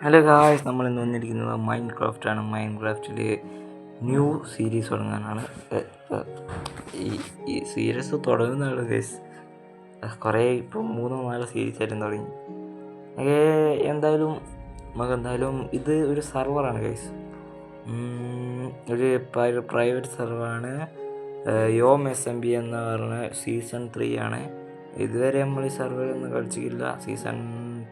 Hello guys, നമ്മൾ ഇന്ന് വന്നിരിക്കുന്നത് മൈൻക്രാഫ്റ്റാണ്. മൈൻക്രാഫ്റ്റിൽ ന്യൂ സീരീസ് തുടങ്ങാനാണ്. ഈ സീരീസ് തുടങ്ങുന്നതാണ് ഗൈസ്. കുറേ ഇപ്പം 3-4 സീരീസ് ആയിട്ടും തുടങ്ങി. എന്തായാലും ഇത് ഒരു സെർവറാണ് ഗൈസ്. ഒരു പ്രൈവറ്റ് സെർവറാണ്. YOMSMB എന്ന് പറഞ്ഞ സീസൺ 3 ആണ്. ഇതുവരെ നമ്മൾ ഈ സെർവറൊന്നും കളിച്ചിട്ടില്ല. സീസൺ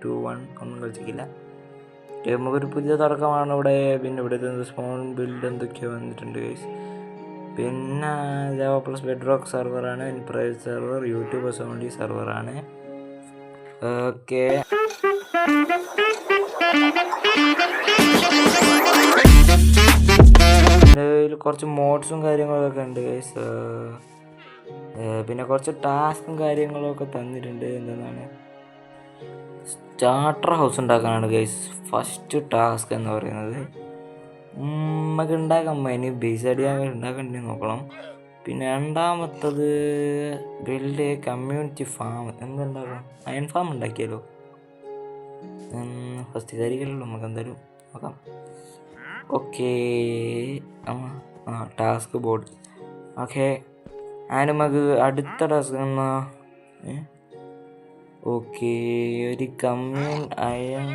2, 1 ഒന്നും കളിച്ചിട്ടില്ല. നമുക്കൊരു പുതിയ തുടക്കമാണ് ഇവിടെ. പിന്നെ ഇവിടുത്തെ സ്പോൺ ബിൽഡ് എന്തൊക്കെയോ വന്നിട്ടുണ്ട് ഗൈസ്. പിന്നെ ജാവ പ്ലസ് ബെഡ്റോക്ക് സെർവറാണ്. പ്രൈവറ്റ് സെർവർ, യൂട്യൂബേഴ്സ് ഓൺലി സെർവറാണ്. ഓക്കെ, ഇതിൽ കുറച്ച് മോഡ്സും കാര്യങ്ങളൊക്കെ ഉണ്ട് ഗൈസ്. പിന്നെ കുറച്ച് ടാസ്കും കാര്യങ്ങളൊക്കെ തന്നിട്ടുണ്ട്. എന്താണ്, സ്റ്റാർട്ടർ ഹൗസ് ഉണ്ടാക്കാനാണ് ഗൈസ് ഫസ്റ്റ് ടാസ്ക് എന്ന് പറയുന്നത്. നമുക്ക് ഉണ്ടാക്കാം. അതിന് ബേസ് ഐഡിയ ഉണ്ടാക്കണ്ടേ നോക്കണം. പിന്നെ രണ്ടാമത്തത് ബിൽഡ് കമ്മ്യൂണിറ്റി ഫാം. എന്തുണ്ടാക്കാം? അയൺ ഫാം ഉണ്ടാക്കിയാലോ? ഫസ്റ്റ് കാര്യമല്ലോ, നമുക്ക് എന്തായാലും നോക്കാം. Okay, task board. ഓക്കെ, അതിന് നമുക്ക് അടുത്ത ടാസ്ക് എന്നാ? ഓക്കെ, ഒരു അയൺ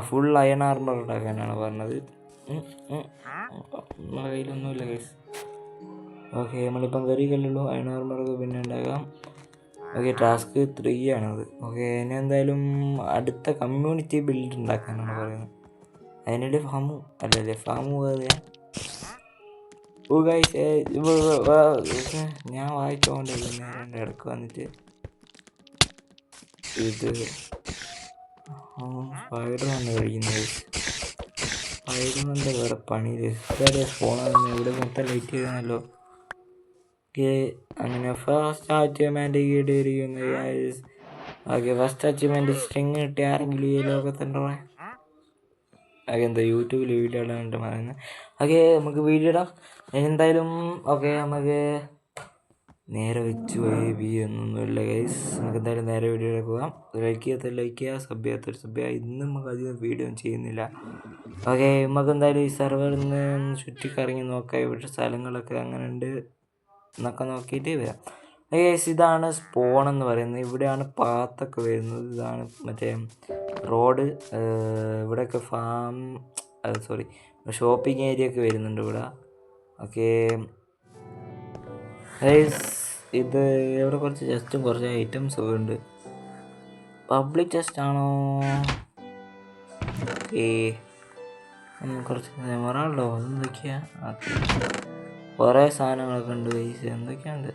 ഫുൾ അയൺ ആർമർ ഉണ്ടാക്കാനാണ് പറഞ്ഞത്. നമ്മളെ കയ്യിലൊന്നുമില്ല ഗൈസ്. ഓക്കെ, നമ്മളിപ്പം കയറിക്കല്ലോ. അയൺ ആർമറൊക്കെ പിന്നെ ഉണ്ടാക്കാം. ഓക്കെ, ടാസ്ക് 3 ആണത്. ഓക്കെ, ഇനി എന്തായാലും അടുത്ത കമ്മ്യൂണിറ്റി ബിൽഡ് ഉണ്ടാക്കാനാണ് പറയുന്നത്. അതിനിടെ ഫാമു വേറെ. ഓ ഗൈസ്, ഞാൻ വായിച്ചോണ്ടിരിക്കുന്ന ഇടക്ക് വന്നിട്ട് ഇത് സ്പൈഡറാണ് കഴിക്കുന്നത്. സ്പൈഡറിൻ്റെ വേറെ പണിയില്ല. ഫോണാണ് ഇവിടെ മൊത്തം ലൈറ്റ് ചെയ്താണല്ലോ. ഓക്കെ, അങ്ങനെ ഫസ്റ്റ് അച്ചീവ്മെൻറ്റ് കിട്ടിയിരിക്കുന്നു. ഓക്കെ, ഫസ്റ്റ് അച്ചീവ്മെൻറ്റ് സ്ട്രിങ് കിട്ടി. ആരെങ്കിലും ഈ ലോകത്തുണ്ടോ? എന്താ യൂട്യൂബിൽ വീഡിയോ ഇടാനായിട്ട് പറയുന്നത്. ഓക്കെ, നമുക്ക് വീഡിയോ ഇടാം എന്തായാലും. ഓക്കെ, നമുക്ക് നേരെ വെച്ച് ഒന്നുമില്ല ഗൈസ്. നമുക്ക് എന്തായാലും നേരെ വീഡിയോയിലേക്ക് പോകാം. ലൈക്ക് ചെയ്യുക, സബ് ചെയ്യുക. ഇന്നും നമുക്ക് അധികം വീഡിയോ ചെയ്യുന്നില്ല. ഓക്കെ, നമുക്ക് എന്തായാലും ഈ സെർവറിൽ നിന്ന് ചുറ്റിക്കറങ്ങി നോക്കാം. ഇവിടെ സ്ഥലങ്ങളൊക്കെ അങ്ങനെ ഉണ്ട് എന്നൊക്കെ നോക്കിയിട്ട് വരാം. ഗൈസ്, ഇതാണ് സ്പോൺ എന്ന് പറയുന്നത്. ഇവിടെയാണ് പാത്തൊക്കെ വരുന്നത്. ഇതാണ് മറ്റേ റോഡ്. ഇവിടെയൊക്കെ ഷോപ്പിംഗ് ഏരിയ ഒക്കെ വരുന്നുണ്ട് ഇവിടെ. ഓക്കെ ഗൈസ്, ഇത് ഇവിടെ കുറച്ച് ചെസ്റ്റും കുറച്ച് ഐറ്റംസ് ഒക്കെ ഉണ്ട്. പബ്ലിക് ചെസ്റ്റ് ആണോ? ഓക്കെ, കുറച്ച് മെമറാണല്ലോ. അതെന്തൊക്കെയാ? കുറേ സാധനങ്ങളൊക്കെ ഉണ്ട് ഗൈസ്. എന്തൊക്കെയുണ്ട്?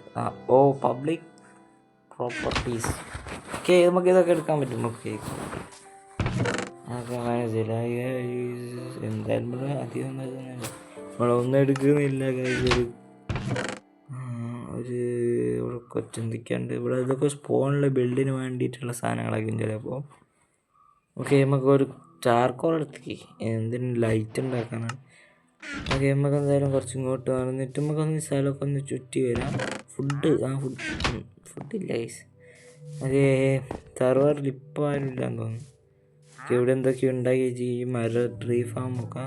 Public properties. ഓക്കെ, നമുക്ക് ഇതൊക്കെ എടുക്കാൻ പറ്റും. ഓക്കെ, എന്തായാലും അധികം നമ്മളൊന്നും എടുക്കുന്നില്ല ഗൈസ്. ഇവിടെ കൊച്ചെന്തൊക്കെയുണ്ട് ഇവിടെ. ഇതൊക്കെ സ്പോണിലെ ബിൽഡിന് വേണ്ടിയിട്ടുള്ള സാധനങ്ങളൊക്കെ ഉണ്ട് ചിലപ്പോൾ. ഓക്കെ, നമുക്ക് ഒരു ചാർക്കോൾ എടുത്തേക്ക്. എന്തിനും ലൈറ്റ് ഉണ്ടാക്കാനാണ്. ഓക്കെ, നമുക്ക് എന്തായാലും കുറച്ച് ഇങ്ങോട്ട് വന്നിട്ട് നമുക്കൊന്ന് സ്ഥലമൊക്കെ ഒന്ന് ചുറ്റി വരാം. ഫുഡില്ല ഗൈസ്. അതേ, സെർവറിൽ ഇപ്പോൾ ആരും ഇല്ലാന്ന് തോന്നുന്നു. ഇവിടെ എന്തൊക്കെയോ ഉണ്ടാക്കി ട്രീ ഫാമൊക്കെ.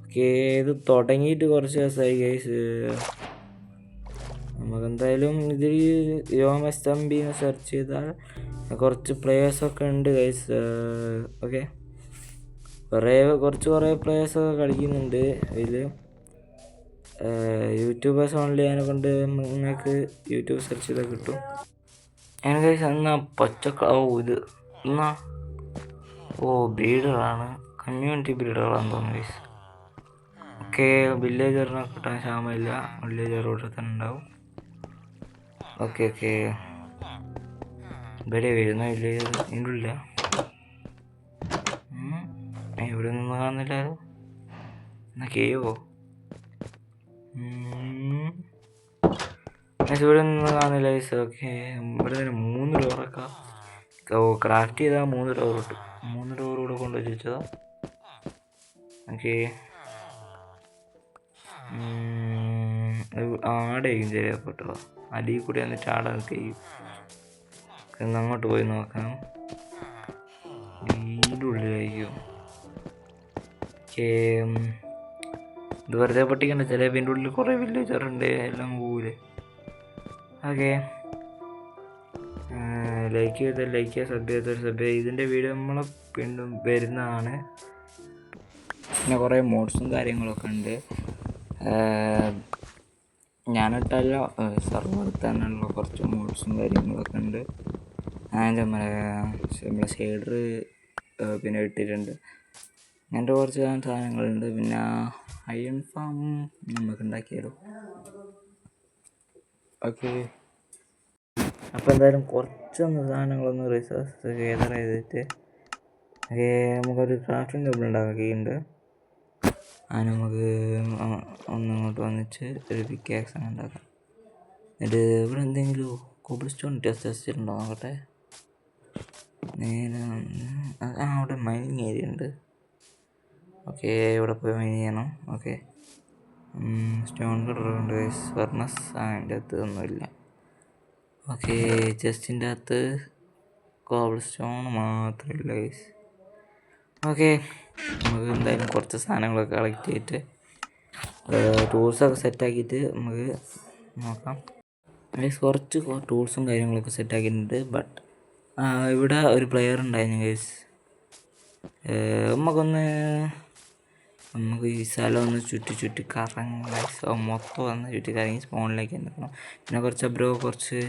ഓക്കെ, ഇത് തുടങ്ങിയിട്ട് കുറച്ച് ദിവസമായി ഗൈസ്. നമുക്കെന്തായാലും ഇതിൽ YOMSMB സെർച്ച് ചെയ്താൽ കുറച്ച് പ്ലേയേഴ്സൊക്കെ ഉണ്ട് ഗൈസ്. ഓക്കെ, കുറേ പ്ലേയേഴ്സൊക്കെ കളിക്കുന്നുണ്ട് ഇതിൽ. YouTubers only. അതിനെ കൊണ്ട് നിങ്ങൾക്ക് യൂട്യൂബ് സെർച്ച് ചെയ്താൽ കിട്ടും. അങ്ങനെ ഗൈസ്, എന്നാ ഇത് ബ്രീഡറാണ്. കമ്മ്യൂണിറ്റി ബ്രീഡറാണെന്ന് തോന്നുന്നു ഗൈസ്. ഓക്കെ, വില്ലേജറിനെ കിട്ടാൻ ക്ഷാമമില്ല. വില്ലേജർ ഇവിടെ തന്നെ ഉണ്ടാവും. ഓക്കെ, ഇവിടെ വരുന്ന വില്ലേജർ ഇതില്ല. ഇവിടെ നിന്ന് കാണുന്നില്ല. എന്നാ കേവോ? ഇവിടെ നിന്ന് കാണുന്നില്ല ഗൈസ്. ഓക്കെ, ഇവിടെ തന്നെ 3 ഡോറൊക്കെ ക്രാഫ്റ്റ് ചെയ്താൽ 3 ഡോർ കിട്ടും. 3 ഡോർ കൂടെ കൊണ്ടുവച്ച് വെച്ചതാ. ഓക്കെ, ആടേക്കും ശരിയാപ്പെട്ടോ. അടിയിൽ കൂടി വന്നിട്ട് ആടെ ചെയ്യും. അങ്ങോട്ട് പോയി നോക്കാം. ഇതിൻ്റെ ഉള്ളിലായിരിക്കും. ഇത് വെറുതെ പൊട്ടിക്കണ്ട, ചിലപ്പോൾ ഇതിൻ്റെ ഉള്ളിൽ കുറേ വില്ലേജറുണ്ട്, എല്ലാം പോകൂലേ. ഓക്കെ, ലൈക്ക് ചെയ്യുക, സബ് ചെയ്ത് ഇതിൻ്റെ വീഡിയോ നമ്മൾ വീണ്ടും വരുന്നതാണ്. പിന്നെ കുറേ മോഡ്സും കാര്യങ്ങളൊക്കെ ഉണ്ട്. ഞാനിട്ടല്ല, സർവർ തന്നെയുള്ള കുറച്ച് മോഡ്സും കാര്യങ്ങളൊക്കെ ഉണ്ട്. നമ്മളെ ഷെയ്ഡർ പിന്നെ ഇട്ടിട്ടുണ്ട്. അങ്ങനത്തെ കുറച്ച് സാധനങ്ങളുണ്ട്. പിന്നെ അയൺ ഫാം നമുക്ക് ഉണ്ടാക്കിയാലോ. ഓക്കെ, അപ്പോൾ എന്തായാലും കുറച്ചൊന്ന് സാധനങ്ങളൊന്ന് റിസോഴ്സ് ഗേദർ ചെയ്തിട്ട് നമുക്കൊരു ക്രാഫ്റ്റിംഗ് ടേബിൾ ഉണ്ടാക്കിയിട്ടുണ്ട്. അത് നമുക്ക് ഒന്നിങ്ങോട്ട് വന്നിട്ട് ഒരു പിക്കാക്സ് ഉണ്ടാക്കാം. എന്നിട്ട് ഇവിടെ എന്തെങ്കിലും കോബിൾ സ്റ്റോൺ ടെസ്റ്റ് ഉണ്ടോ നോക്കട്ടെ. നേരെ അവിടെ മൈനിങ് ഏരിയ ഉണ്ട്. ഓക്കെ, ഇവിടെ പോയി മൈൻ ചെയ്യണം. ഓക്കെ, സ്റ്റോൺ കട്ടറുണ്ട്, ഫർണസ് അതിൻ്റെ അകത്ത് ഒന്നുമില്ല. ഓക്കെ, ചെസ്റ്റിൻ്റെ അകത്ത് കോബിൾ സ്റ്റോൺ മാത്രമില്ല ഗൈസ്. ഓക്കെ, നമുക്ക് എന്തായാലും കുറച്ച് സാധനങ്ങളൊക്കെ കളക്ട് ചെയ്തിട്ട് ടൂൾസൊക്കെ സെറ്റാക്കിയിട്ട് നമുക്ക് നോക്കാം. ഗൈസ്, കുറച്ച് ടൂൾസും കാര്യങ്ങളൊക്കെ സെറ്റാക്കിയിട്ടുണ്ട്. ബട്ട് ഇവിടെ ഒരു പ്ലെയർ ഉണ്ടായിരുന്നു ഗൈസ്. നമുക്ക് ഈ സ്ഥലം ഒന്ന് ചുറ്റി കറങ്ങി മൊത്തം വന്ന് ചുറ്റി കറങ്ങി സ്പോണിലേക്ക് നിൽക്കണം. പിന്നെ കുറച്ച്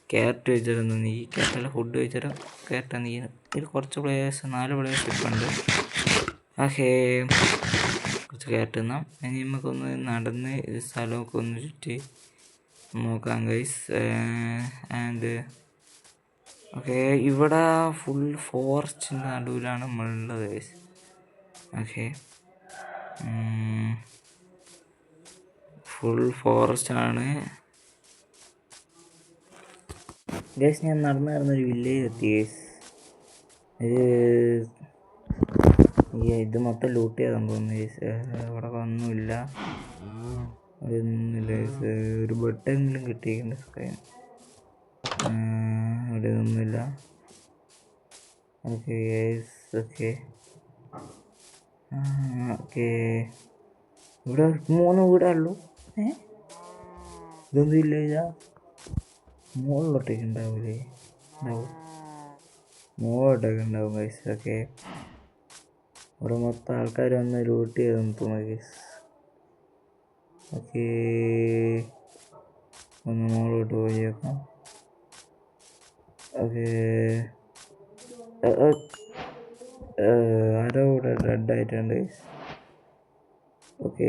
ക്യാരറ്റ് വെച്ചിരുന്നു. നീ ക്യാരറ്റല്ല, ഫുഡ് വെച്ചിട്ട് ക്യാരറ്റ് നീ ഇതിൽ കുറച്ച് 4 പ്ലേയേഴ്സ് ഇപ്പോൾ ഉണ്ട്. ഓക്കെ, കുറച്ച് ക്യാരറ്റ് തിന്നാം. ഇനി നമുക്കൊന്ന് നടന്ന് ഈ സ്ഥലമൊക്കെ ഒന്ന് ചുറ്റി നോക്കാം ഗൈസ്. ഓക്കെ, ഇവിടെ ഫുൾ ഫോറസ്റ്റിൻ്റെ നടുവിലാണ് നമ്മളുള്ളത് ഗൈസ്. ഓക്കെ, ഫുൾ ഫോറസ്റ്റാണ് ഗൈസ്. ഞാൻ നടന്നൊരു വില്ലേജ് എത്തി ഗൈസ്. ഇത് മൊത്തം ലൂട്ട് ചെയ്താൽ തോന്നുന്നു ഗൈസ്. അവിടെ ഒന്നുമില്ല ഗൈസ്. ഒരു ബെട്ടെങ്കിലും കിട്ടിയിട്ടുണ്ട് സ്ക്രീൻ. ഇവിടെ ഒന്നുമില്ല. ഓക്കെ ഗൈസ്, ഓക്കെ ഓക്കെ, ഇവിടെ 3 വീടാണല്ലോ. ഇതൊന്നും ഇല്ല. ഇതാ മുകളിലോട്ടേക്ക് ഉണ്ടാവില്ലേ? മുകളിലോട്ടൊക്കെ ഉണ്ടാവും ഗൈസ്. ഓക്കെ, ഇവിടെ മൊത്തം ആൾക്കാർ വന്ന് ലൂട്ട് ചെയ്തെന്ന് തോന്നുന്നു ഗൈസ്. ഓക്കെ, ഒന്ന് മുകളിലോട്ട് പോയി നോക്കാം. ഓക്കെ, ആരോ ഇവിടെ ഡെഡായിട്ടുണ്ട് ഗൈസ്. ഓക്കെ,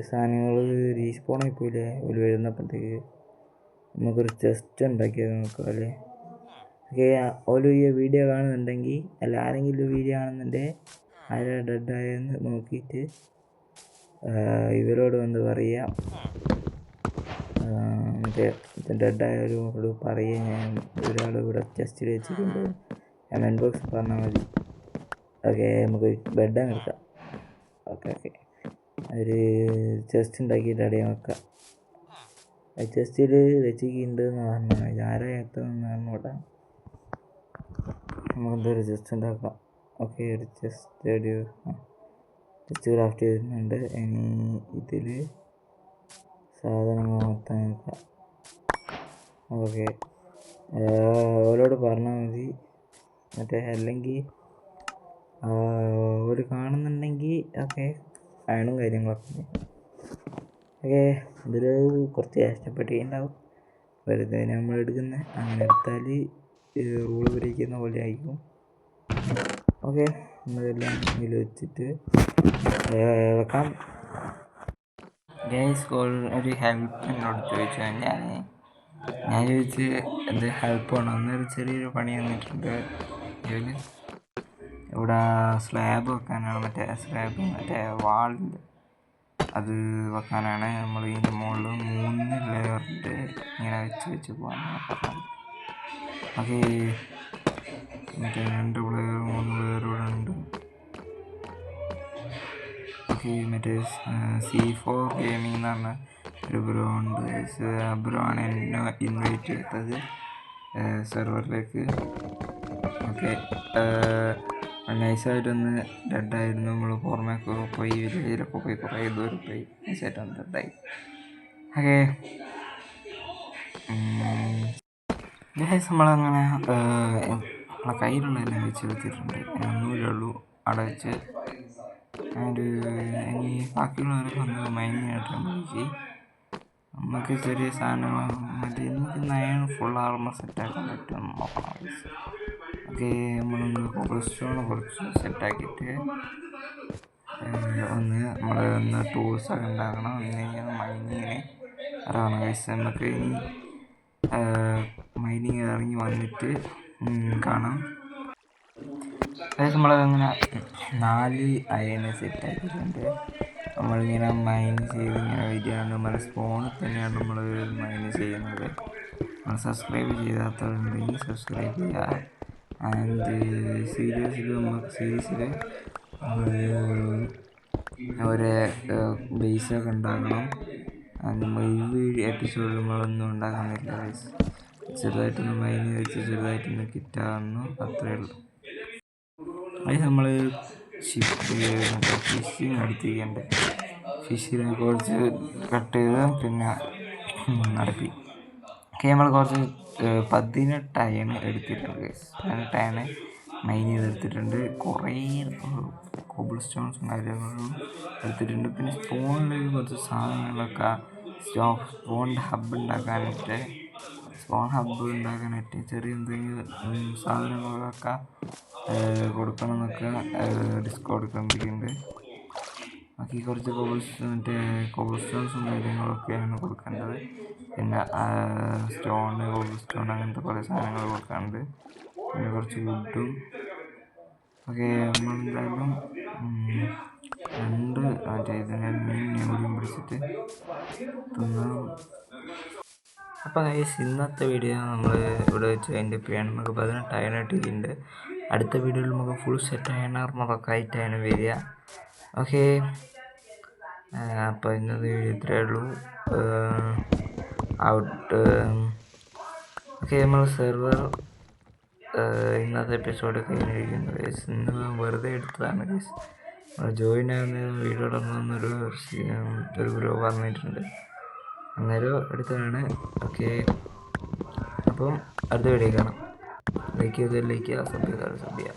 സാധനങ്ങൾ റീസ്പോണായി പോയില്ലേ ഒരു വരുന്നപ്പോഴത്തേക്ക്. നമുക്കൊരു ചെസ്റ്റ് ഉണ്ടാക്കിയത് നോക്കാം അല്ലേ. ഓക്കെ, ഓരോ ഈ വീഡിയോ കാണുന്നുണ്ടെങ്കിൽ അല്ല ആരെങ്കിലും വീഡിയോ കാണുന്നുണ്ടെങ്കിൽ ആരാ ഡെഡായെന്ന് നോക്കിയിട്ട് ഇവരോട് വന്ന് പറയാം. മറ്റേ ഡെഡായവരോട് പറയുക, ഞാൻ ഒരാൾ ഇവിടെ ചെസ്റ്റിൽ വെച്ചിട്ടുണ്ട്, കമൻറ്റ് ബോക്സ് പറഞ്ഞാൽ മതി. ഓക്കെ, നമുക്ക് ബെഡാണ് എടുക്കാം. ഓക്കെ, ഒരു ചെസ്റ്റ് ഉണ്ടാക്കിയിട്ട് അടയാൻ വെക്കാം. ചെസ്റ്റിൽ വെച്ചിട്ടുണ്ടെന്ന് പറഞ്ഞാൽ ആരോ എത്തുമെന്നാണ് ഇവിടെ. നമുക്കെന്തൊരു ചെസ്റ്റ് ഉണ്ടാക്കാം. ഓക്കെ, ഒരു ചെസ്റ്റ് ക്രാഫ്റ്റ് ചെയ്തിട്ടുണ്ട്. ഇനി ഇതിൽ സാധനങ്ങൾ മൊത്തം നോക്കാം. ഓക്കെ, അവരോട് പറഞ്ഞാൽ മതി. മറ്റേ അല്ലെങ്കിൽ അവർ കാണുന്നുണ്ടെങ്കിൽ ഓക്കെ അയണും കാര്യങ്ങളൊക്കെ. ഓക്കെ, ഇതിൽ കുറച്ച് കഷ്ടപ്പെട്ടിട്ടുണ്ടാവും. വെറുതെ നമ്മൾ എടുക്കുന്നത്. അങ്ങനെ എടുത്താൽ റൂള് പിരിക്കുന്ന പോലെ ആയിരിക്കും. ഓക്കെ, നമ്മളെല്ലാം ഇതിൽ വെച്ചിട്ട് വെക്കാം. ഗൈസ്, ഒരു ഹെൽപ്പ് എന്നോട് ചോദിച്ചു. ഞാൻ ചോദിച്ച് എന്ത് ഹെൽപ്പ് വേണം. അന്നൊരു ചെറിയൊരു പണി വന്നിട്ടുണ്ട്. ഇതിൽ ഇവിടെ സ്ലാബ് വെക്കാനാണ്. മറ്റേ വാളിൻ്റെ അത് വെക്കാനാണ്. നമ്മൾ ഇതിൻ്റെ മുകളിൽ 3 ലെയറിട്ട് ഇങ്ങനെ വെച്ച് പോകാനാണ് പറഞ്ഞത്. ഓക്കെ, മറ്റേ 2 പ്ലെയർ 3 പ്ലെയർ ഇവിടെ ഉണ്ട്. ഓക്കെ, മറ്റേ C4 ഗെയിമിംഗ് എന്ന് പറഞ്ഞ ഒരു ബ്രോ ഉണ്ട്. ബ്രോ ആണ് എന്നെ ഇൻവൈറ്റ് ചെയ്തത് സെർവറിലേക്ക്. ഓക്കെ. നൈസായിട്ടൊന്ന് ഡെഡായിരുന്നു. നമ്മൾ പുറമേക്ക് പോയി വില്ലേജിലൊക്കെ പോയി കുറേ ദൂരം പോയി നൈസായിട്ടൊന്ന് ഡെഡായി. ഓക്കെ നമ്മളങ്ങനെ നമ്മളെ കയ്യിലുള്ള എല്ലാം വെച്ചെടുത്തിട്ടുണ്ട്. ഒന്നുമില്ലേ ഉള്ളൂ അവിടെ വെച്ച്. ആൻഡ് ഇനി ബാക്കിയുള്ളവരൊക്കെ വന്ന് മൈനിങ്ങിനായിട്ടാണ് പോയി. നമുക്ക് ചെറിയ സാധനങ്ങൾ മറ്റേ എനിക്ക് 9 ഫുൾ ആർമർ സെറ്റാക്കാൻ പറ്റുമെന്ന് നോക്കണം. ഓക്കെ നമ്മളൊന്ന് കോബ്ൽസ്റ്റോൺ കുറച്ച് സെറ്റാക്കിയിട്ട് ഒന്ന് ടൂൾസൊക്കെ ഉണ്ടാക്കണം. ഒന്ന് മൈനിങ്ങിന് ഇറങ്ങണം ഗൈസ്. നമുക്ക് ഇനി മൈനിങ് ഇറങ്ങി വന്നിട്ട് കാണാം. അതായത് നമ്മളങ്ങനെ 4 അയണ് സെറ്റാക്കിയിട്ടുണ്ട്. നമ്മളിങ്ങനെ മൈൻ ചെയ്ത് ഇങ്ങനെ വരികയാണ്. നമ്മുടെ സ്പോണിൽ തന്നെയാണ് നമ്മൾ മൈൻ ചെയ്യുന്നത്. നമ്മൾ സബ്സ്ക്രൈബ് ചെയ്യാത്തവരുണ്ടെങ്കിൽ സബ്സ്ക്രൈബ് ചെയ്യുക. ആൻഡ് സീരീസിൽ ഒരു ബേസൊക്കെ ഉണ്ടാക്കണം. ഈ എപ്പിസോഡിൽ നമ്മളൊന്നും ഉണ്ടാക്കുന്നില്ല. ചെറുതായിട്ടൊന്ന് മൈന് വെച്ച് ചെറുതായിട്ടൊന്ന് കിറ്റാകുന്നു, അത്രയേ ഉള്ളൂ. അത് നമ്മൾ ഫിഷിങ് അടുത്തിരിക്കേണ്ട ഫിഷിനെ കുറച്ച് കട്ട് ചെയ്ത് പിന്നെ നടത്തി. ഓക്കെ നമ്മൾ കുറച്ച് 18 അയൺ എടുത്തിട്ടുണ്ട്. 18 അയൺ മൈൻ ചെയ്തെടുത്തിട്ടുണ്ട്. കുറേ കോബിൾ സ്റ്റോൺസും കാര്യങ്ങളും എടുത്തിട്ടുണ്ട്. പിന്നെ സ്പോണിലേക്ക് കുറച്ച് സാധനങ്ങളൊക്കെ സ്പോണിൻ്റെ ഹബ്ബ് ഉണ്ടാക്കാനായിട്ട് ചെറിയ എന്തെങ്കിലും സാധനങ്ങളൊക്കെ കൊടുക്കണം എന്നൊക്കെ ഡിസ്കോഡ് കമ്പിക്കുന്നുണ്ട്. ബാക്കി കുറച്ച് കോബിൾ സ്റ്റോൺസും കാര്യങ്ങളൊക്കെയാണ് കൊടുക്കേണ്ടത്. പിന്നെ കോബിൾ സ്റ്റോൺ അങ്ങനത്തെ കുറേ സാധനങ്ങൾ കൊടുക്കാനുണ്ട്. പിന്നെ കുറച്ച് വുഡും. ഓക്കെ നമ്മളെന്തായാലും 2 ഇതിനെ മീൻ പിടിച്ചിട്ട് തിന്നാം. അപ്പോൾ ഇന്നത്തെ വീഡിയോ നമ്മൾ ഇവിടെ വെച്ച് അതിൻ്റെ പേയാണ്. നമുക്ക് 18 അയൺ ഇട്ടിട്ടുണ്ട്. അടുത്ത വീഡിയോയിൽ നമുക്ക് ഫുൾ സെറ്റ് ആർമറൊക്കെ ആയിട്ടാണ് വരിക. ഓക്കെ അപ്പോൾ ഇന്നത്തെ വീഡിയോ ഇത്രയേ ഉള്ളൂ. ഓക്കെ നമ്മൾ സെർവർ ഇന്നത്തെ എപ്പിസോഡ് കഴിഞ്ഞിരിക്കുന്നു. ഇന്ന് വെറുതെ എടുത്തതാണ്. ജോയിൻ ആകുന്ന വീഡിയോ ഇടണമെന്നൊരു ബ്രോ പറഞ്ഞിട്ടുണ്ട്. അന്നേരം എടുത്തതാണ്. ഓക്കെ അപ്പം അടുത്ത വീഡിയോ കാണാം. ലൈക്ക് ചെയ്താൽ ലൈക്ക് ചെയ്യുക, സബ് ചെയ്താൽ സബ് ചെയ്യുക.